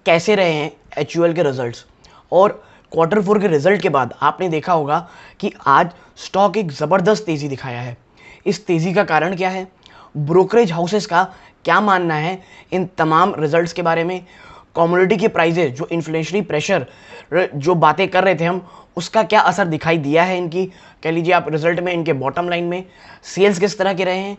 कैसे रहे हैं एचयूएल के रिजल्ट्स। और क्वार्टर 4 के रिजल्ट के बाद आपने देखा होगा कि आज स्टॉक एक ज़बरदस्त तेज़ी दिखाया है। इस तेज़ी का कारण क्या है, ब्रोकरेज हाउसेस का क्या मानना है इन तमाम रिजल्ट्स के बारे में, कमोडिटी के प्राइजेज, जो इन्फ्लेशनरी प्रेशर जो बातें कर रहे थे हम, उसका क्या असर दिखाई दिया है इनकी, कह लीजिए आप रिजल्ट में, इनके बॉटम लाइन में सेल्स किस तरह के रहे हैं,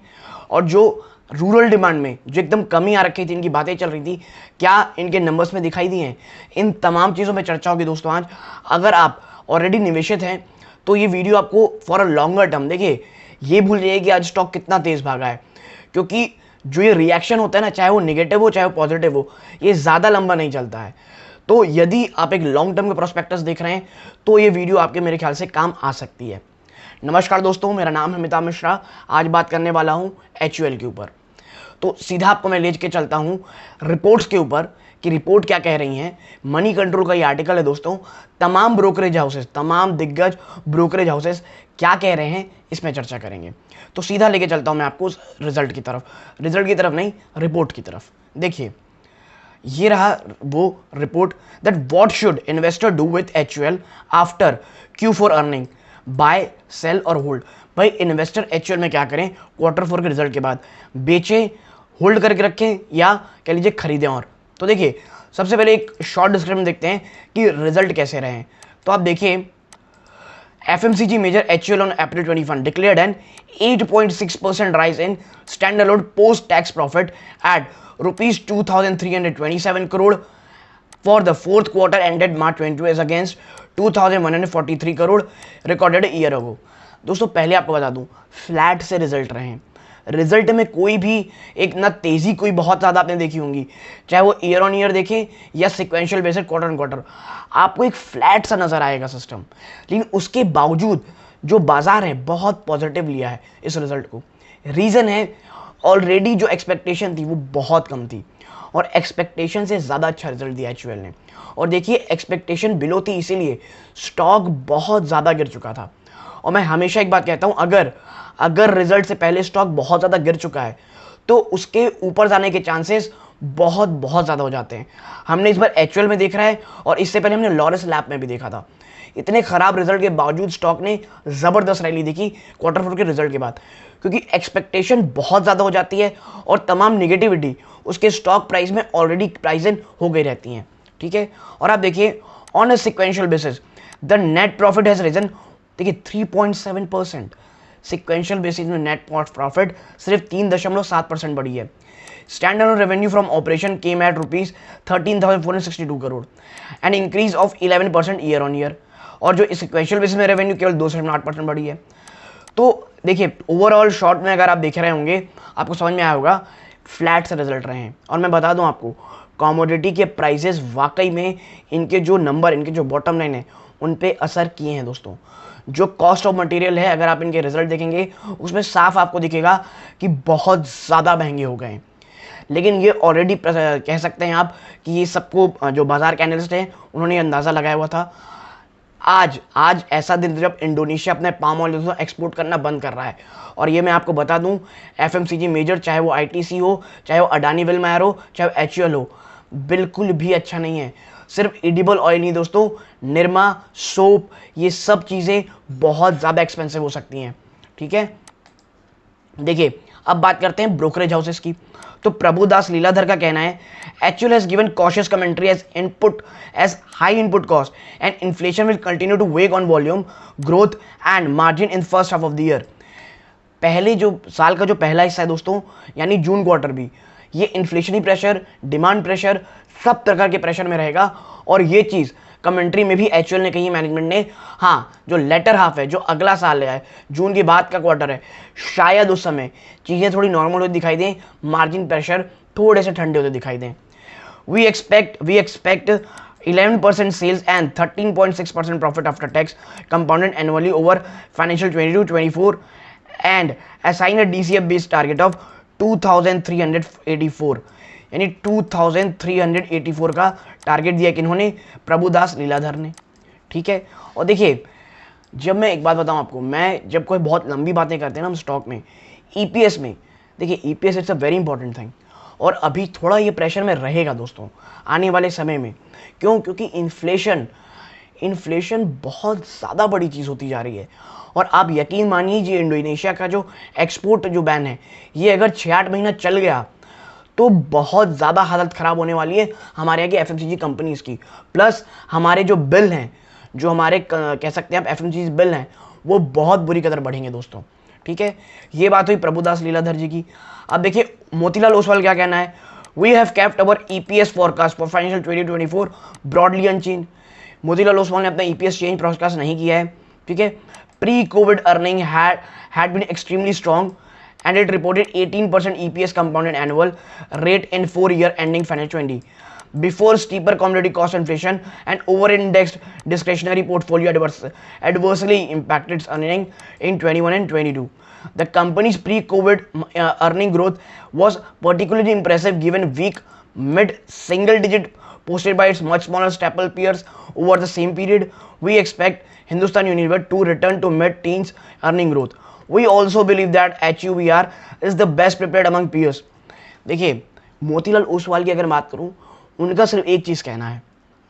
और जो रूरल डिमांड में जो एकदम कमी आ रखी थी, इनकी बातें चल रही थी, क्या इनके नंबर्स में दिखाई दिए हैं। इन तमाम चीज़ों में चर्चा होगी दोस्तों आज। अगर आप ऑलरेडी निवेशित हैं तो ये वीडियो आपको फॉर अ लॉन्गर टर्म, देखिए ये भूल जाइए कि आज स्टॉक कितना तेज़ भागा है, क्योंकि जो ये रिएक्शन होता है ना, चाहे वो नेगेटिव हो चाहे वो पॉजिटिव हो, ये ज़्यादा लंबा नहीं चलता है। तो यदि आप एक लॉन्ग टर्म के प्रोस्पेक्टस देख रहे हैं तो ये वीडियो आपके मेरे ख्याल से काम आ सकती है। नमस्कार दोस्तों, मेरा नाम है अमिताभ मिश्रा। आज बात करने वाला हूँ एचयूएल के ऊपर। तो सीधा आपको मैं ले के चलता हूँ रिपोर्ट्स के ऊपर कि रिपोर्ट क्या कह रही हैं। मनी कंट्रोल का ये आर्टिकल है दोस्तों। तमाम ब्रोकरेज हाउसेस, तमाम दिग्गज ब्रोकरेज हाउसेस क्या कह रहे हैं, इसमें चर्चा करेंगे। तो सीधा लेके चलता हूँ मैं आपको उस रिजल्ट की तरफ नहीं, रिपोर्ट की तरफ। देखिए ये रहा वो report, that what should investor do with HUL after Q4 earning, buy, sell और होल्ड। भाई इन्वेस्टर एचयूएल में क्या करें क्वार्टर 4 के रिजल्ट के बाद, बेचें, होल्ड करके रखें या कह लीजिए खरीदें। और तो देखिए सबसे पहले एक शॉर्ट डिस्क्रिप्शन देखते हैं कि रिजल्ट कैसे रहे। तो आप देखिए FMCG major HUL on April 21 declared an 8.6% rise in standalone post-tax profit at rupees 2,327 crore for the fourth quarter ended March 22 as against 2,143 crore recorded a year ago। दोस्तों पहले आपको बता दूं, फ्लैट से रिजल्ट रहे हैं। रिजल्ट में कोई भी एक ना तेज़ी कोई बहुत ज़्यादा आपने देखी होंगी, चाहे वो ईयर ऑन ईयर देखें या sequential basis quarter on quarter, आपको एक फ्लैट सा नज़र आएगा सिस्टम। लेकिन उसके बावजूद जो बाजार है बहुत पॉजिटिव लिया है इस रिजल्ट को। रीज़न है ऑलरेडी जो एक्सपेक्टेशन थी वो बहुत कम थी और एक्सपेक्टेशन से ज़्यादा अच्छा रिजल्ट दिया एचयूएल ने। और देखिए एक्सपेक्टेशन बिलो थी, इसीलिए स्टॉक बहुत ज़्यादा गिर चुका था। और मैं हमेशा एक बात कहता हूँ, अगर रिजल्ट से पहले स्टॉक बहुत ज़्यादा गिर चुका है तो उसके ऊपर जाने के चांसेस बहुत ज़्यादा हो जाते हैं। हमने इस बार एचयूएल में देख रहा है और इससे पहले हमने लॉरस लैब में भी देखा था। इतने खराब रिजल्ट के बावजूद स्टॉक ने ज़बरदस्त रैली देखी क्वार्टर 4 के रिजल्ट के बाद, क्योंकि एक्सपेक्टेशन बहुत ज़्यादा हो जाती है और तमाम निगेटिविटी उसके स्टॉक प्राइस में ऑलरेडी प्राइस इन हो गई रहती हैं। ठीक है, और आप देखिए on a sequential basis the net profit has risen, देखिए 3.7%। सिक्वेंशियल बेसिस में नेट प्रॉफिट सिर्फ 3.7% बढ़ी है। Standalone revenue from operation came at rupees 13,462 crore, and increase of 11% year on year. और जो सिक्वेंशियल बेसिस में रेवेन्यू केवल 2.8% बढ़ी है। तो देखिए ओवरऑल शॉर्ट में अगर आप देख रहे होंगे आपको समझ में आया होगा फ्लैट से रिजल्ट रहे हैं। और मैं बता दूं आपको, कमोडिटी के प्राइसेस वाकई में इनके जो नंबर, इनके जो बॉटम लाइन है उन पे असर किए हैं दोस्तों। जो कॉस्ट ऑफ मटेरियल है, अगर आप इनके रिजल्ट देखेंगे उसमें साफ आपको दिखेगा कि बहुत ज़्यादा महंगे हो गए हैं। लेकिन ये ऑलरेडी कह सकते हैं आप कि ये सबको जो बाजार के एनालिस्ट हैं उन्होंने अंदाज़ा लगाया हुआ था। आज ऐसा दिन जब इंडोनेशिया अपने पाम ऑयल एक्सपोर्ट करना बंद कर रहा है। और ये मैं आपको बता दूं, FMCG मेजर, चाहे वो ITC हो, चाहे वो अडानी विल्मायर हो, चाहे वो HUL हो, बिल्कुल भी अच्छा नहीं है। सिर्फ एडिबल ऑयल नहीं दोस्तों, निरमा, सोप, ये सब चीज़ें बहुत ज़्यादा एक्सपेंसिव हो सकती हैं। ठीक है, देखिए अब बात करते हैं ब्रोकरेज हाउसेस की। तो प्रभुदास लीलाधर का कहना है, HUL has given cautious commentary as high input cost and inflation will continue to weigh on volume growth and margin in first half of the year. पहले जो साल का जो पहला हिस्सा है दोस्तों, यानी जून क्वार्टर भी, ये इन्फ्लेशनरी प्रेशर, डिमांड प्रेशर, सब प्रकार के प्रेशर में रहेगा। और ये चीज़ कमेंट्री में भी एचयूएल ने कही, मैनेजमेंट ने। हाँ, जो लेटर हाफ है, जो अगला साल है, जून के बाद का क्वार्टर है, शायद उस समय चीज़ें थोड़ी नॉर्मल होती दिखाई दें, मार्जिन प्रेशर थोड़े से ठंडे होते दिखाई दें। We expect 11% sales and 13.6% profit after tax compounded annually over financial 22-24 and assign a DCF based target of 2,384, यानी 2,384 का टारगेट दिया कि इन्होंने, प्रभुदास लीलाधर ने। ठीक है, और देखिए जब मैं एक बात बताऊं आपको, मैं जब कोई बहुत लंबी बातें करते हैं ना हम स्टॉक में, EPS में, देखिए EPS it's a very important thing. और अभी थोड़ा ये प्रेशर में रहेगा दोस्तों आने वाले समय में। क्यों? क्योंकि इन्फ्लेशन बहुत ज़्यादा बड़ी चीज़ होती जा रही है। और आप यकीन मानिए इंडोनेशिया का जो एक्सपोर्ट जो बैन है, ये अगर 6-8 महीना चल गया तो बहुत ज़्यादा हालत ख़राब होने वाली है हमारे यहाँ की एफएमसीजी कंपनीज़ की। प्लस हमारे जो बिल हैं, जो हमारे कह सकते हैं आप एफएमसीजी बिल हैं, वो बहुत बुरी कदर बढ़ेंगे दोस्तों। ठीक है, ये बात हुई प्रभुदास लीलाधर जी की। अब देखिए मोतीलाल ओसवाल क्या कहना है। We have kept our EPS forecast for financial 2024 broadly unchanged. Motilal Oswal ने अपना ईपीएस चेंज फोरकास्ट नहीं किया है। ठीक है, pre Covid earning had been extremely strong and it reported 18% EPS compounded annual rate in 4-year ending financial 20 before steeper commodity cost inflation and over-indexed discretionary portfolio adversely impacted its earning in 21 and 22. The company's pre-COVID earning growth was particularly impressive given weak mid-single digit posted by its much smaller staple peers over the same period. We expect Hindustan Unilever to return to mid-teens earning growth. We also believe that HUVR is the best prepared among peers. देखिए मोतीलाल ओसवाल की अगर बात करूं, उनका सिर्फ एक चीज़ कहना है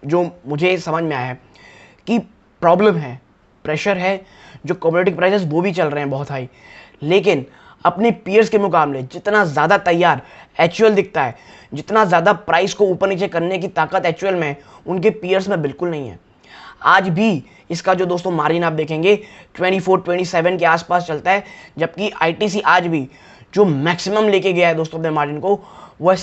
जो मुझे समझ में आया है कि प्रॉब्लम है, प्रेशर है, जो कमोडिटी प्राइसेस वो भी चल रहे हैं बहुत हाई, लेकिन अपने पीयर्स के मुकाबले जितना ज़्यादा तैयार HUL दिखता है, जितना ज़्यादा प्राइस को ऊपर नीचे करने की ताकत HUL में, उनके पीयर्स में बिल्कुल नहीं है। आज भी इसका जो दोस्तों मार्जिन आप देखेंगे 24-27 के आसपास चलता है, जबकि आईटीसी आज भी जो मैक्सिमम लेके गया है दोस्तों अपने मार्जिन को, वह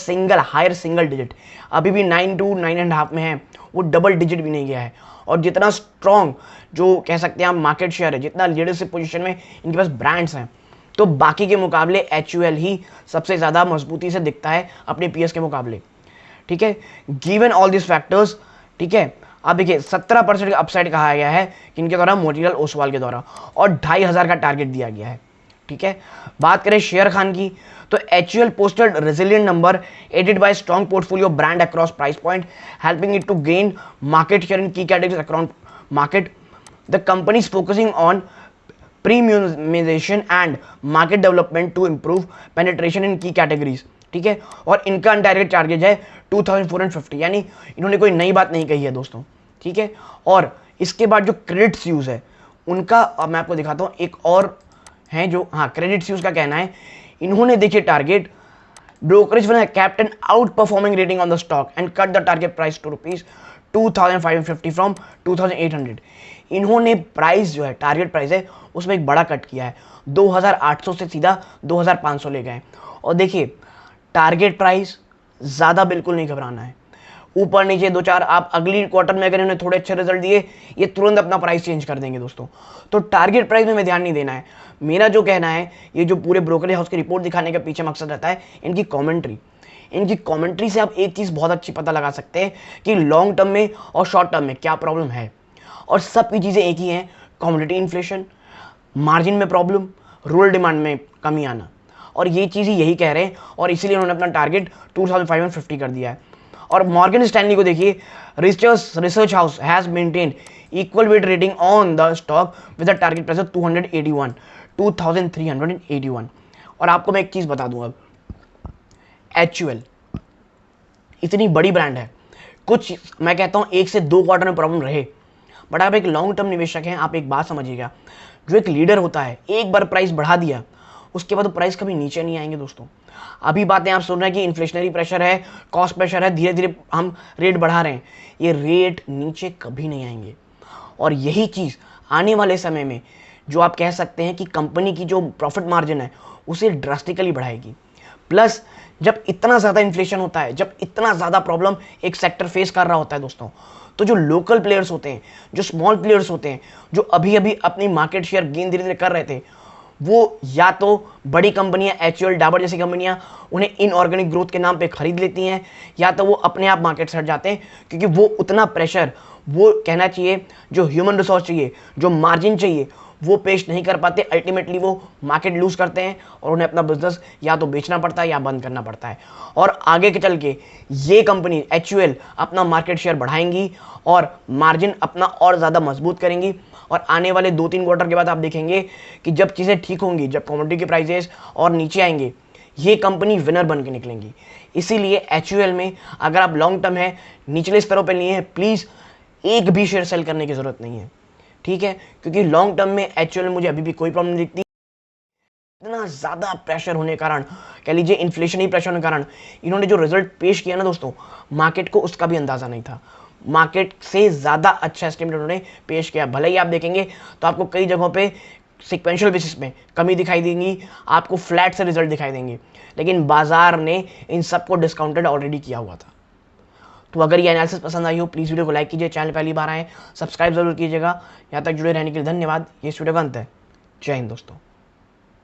हायर सिंगल डिजिट, अभी भी 9 to 9.5 में है, वो डबल डिजिट भी नहीं गया है। और जितना स्ट्रॉन्ग जो कह सकते हैं आप मार्केट शेयर है, जितना लीडरशिप पोजीशन में इनके पास ब्रांड्स हैं, तो बाकी के मुकाबले HUL ही सबसे ज़्यादा मजबूती से दिखता है अपने पीएस के मुकाबले। ठीक है, गिवन ऑल दिस फैक्टर्स, ठीक है, अब देखिए 17% का अपसाइड कहा गया है किनके द्वारा, मोतीलाल ओसवाल के द्वारा, और 2500 का टारगेट दिया गया है। ठीक है, बात करें शेयर खान की, तो HUL posted resilient number aided by strong portfolio brand across price point helping it to gain market share in key categories across market. The company is focusing on premiumisation and market development to improve penetration in key categories. ठीक है, और इनका target target है 2450, यानी इन्होंने कोई नई बात नहीं कही है दोस्तों। ठीक है, और इसके बाद जो क्रेडिट्स यूज है उनका, अब मैं आपको दिखाता हूँ, एक और है जो, हाँ, क्रेडिट्स यूज का कहना है, इन्होंने देखिए target brokerage one captain outperforming rating on the stock and cut the target price to ₹2550 from 2800। इन्होंने प्राइस जो है, टारगेट प्राइस है, उसमें एक बड़ा कट किया है, 2800 से सीधा 2500 ले गए। और देखिए टारगेट प्राइस ज़्यादा बिल्कुल नहीं घबराना है, ऊपर नीचे 2-4 आप अगली क्वार्टर में अगर इन्होंने थोड़े अच्छे रिजल्ट दिए, ये तुरंत अपना प्राइस चेंज कर देंगे दोस्तों। तो टारगेट प्राइस में हमें ध्यान नहीं देना है। मेरा जो कहना है, ये जो पूरे ब्रोकरेज हाउस की रिपोर्ट दिखाने के पीछे मकसद रहता है इनकी कमेंट्री से आप एक चीज़ बहुत अच्छी पता लगा सकते हैं कि लॉन्ग टर्म में और शॉर्ट टर्म में क्या प्रॉब्लम है। और सब की चीज़ें एक ही हैं, कमोडिटी इन्फ्लेशन, मार्जिन में प्रॉब्लम, रूरल डिमांड में कमी आना, और ये चीज़ ही यही कह रहे हैं, और इसीलिए उन्होंने अपना टारगेट 2550 कर दिया है। और मॉर्गन स्टैनली को देखिए, research house has maintained equal weight rating on the stock with the target price of 2381। और आपको मैं एक चीज़ बता दूं, अब HUL इतनी बड़ी ब्रांड है, कुछ मैं कहता हूं 1 से 2 क्वार्टर में प्रॉब्लम रहे, बट आप एक लॉन्ग टर्म निवेशक हैं, आप एक बात समझिएगा, जो एक लीडर होता है, एक बार प्राइस बढ़ा दिया उसके बाद प्राइस कभी नीचे नहीं आएंगे दोस्तों। अभी बातें आप सुन रहे हैं कि इन्फ्लेशनरी प्रेशर है, कॉस्ट प्रेशर है, धीरे धीरे हम रेट बढ़ा रहे हैं, ये रेट नीचे कभी नहीं आएंगे। और यही चीज़ आने वाले समय में जो आप कह सकते हैं कि कंपनी की जो प्रॉफिट मार्जिन है उसे ड्रास्टिकली बढ़ाएगी। प्लस जब इतना ज़्यादा इन्फ्लेशन होता है, जब इतना ज़्यादा प्रॉब्लम एक सेक्टर फेस कर रहा होता है दोस्तों, तो जो लोकल प्लेयर्स होते हैं, जो स्मॉल प्लेयर्स होते हैं, जो अभी अभी अपनी मार्केट शेयर गेन धीरे धीरे कर रहे थे, वो या तो बड़ी कंपनियां HUL डाबर जैसी कंपनियां उन्हें इनऑर्गेनिक ग्रोथ के नाम पे खरीद लेती हैं, या तो वो अपने आप मार्केट से हट जाते हैं, क्योंकि वो उतना प्रेशर, वो कहना चाहिए जो ह्यूमन रिसोर्स चाहिए, जो मार्जिन चाहिए, वो पेश नहीं कर पाते। अल्टीमेटली वो मार्केट लूज करते हैं और उन्हें अपना बिजनेस या तो बेचना पड़ता है या बंद करना पड़ता है। और आगे के चल के ये कंपनी HUL अपना मार्केट शेयर बढ़ाएंगी और मार्जिन अपना और ज़्यादा मजबूत करेंगी। और आने वाले 2-3 क्वार्टर के बाद आप देखेंगे कि जब चीज़ें ठीक होंगी, जब कमोडिटी के प्राइजेस और नीचे आएंगे, ये कंपनी विनर बन के निकलेंगी। इसीलिए एचयूएल में अगर आप लॉन्ग टर्म है, निचले स्तरों पर लिए हैं, प्लीज़ एक भी शेयर सेल करने की ज़रूरत नहीं है, ठीक है, क्योंकि लॉन्ग टर्म में एचयूएल में मुझे अभी भी कोई प्रॉब्लम नहीं दिखती। इतना ज़्यादा प्रेशर होने के कारण, कह लीजिए इन्फ्लेशन ही प्रेशर होने के कारण, इन्होंने जो रिजल्ट पेश किया ना दोस्तों, मार्केट को उसका भी अंदाज़ा नहीं था। मार्केट से ज़्यादा अच्छा एस्टिमेट उन्होंने पेश किया। भले ही आप देखेंगे तो आपको कई जगहों पे सिक्वेंशियल बेसिस में कमी दिखाई देंगी, आपको फ्लैट से रिजल्ट दिखाई देंगे, लेकिन बाजार ने इन सबको डिस्काउंटेड ऑलरेडी किया हुआ था। तो अगर ये एनालिसिस पसंद आई हो, प्लीज़ वीडियो को लाइक कीजिए, चैनल पहली बार आए सब्सक्राइब जरूर कीजिएगा। यहाँ तक जुड़े रहने के लिए धन्यवाद। ये इस वीडियो का अंत है। जय हिंद दोस्तों।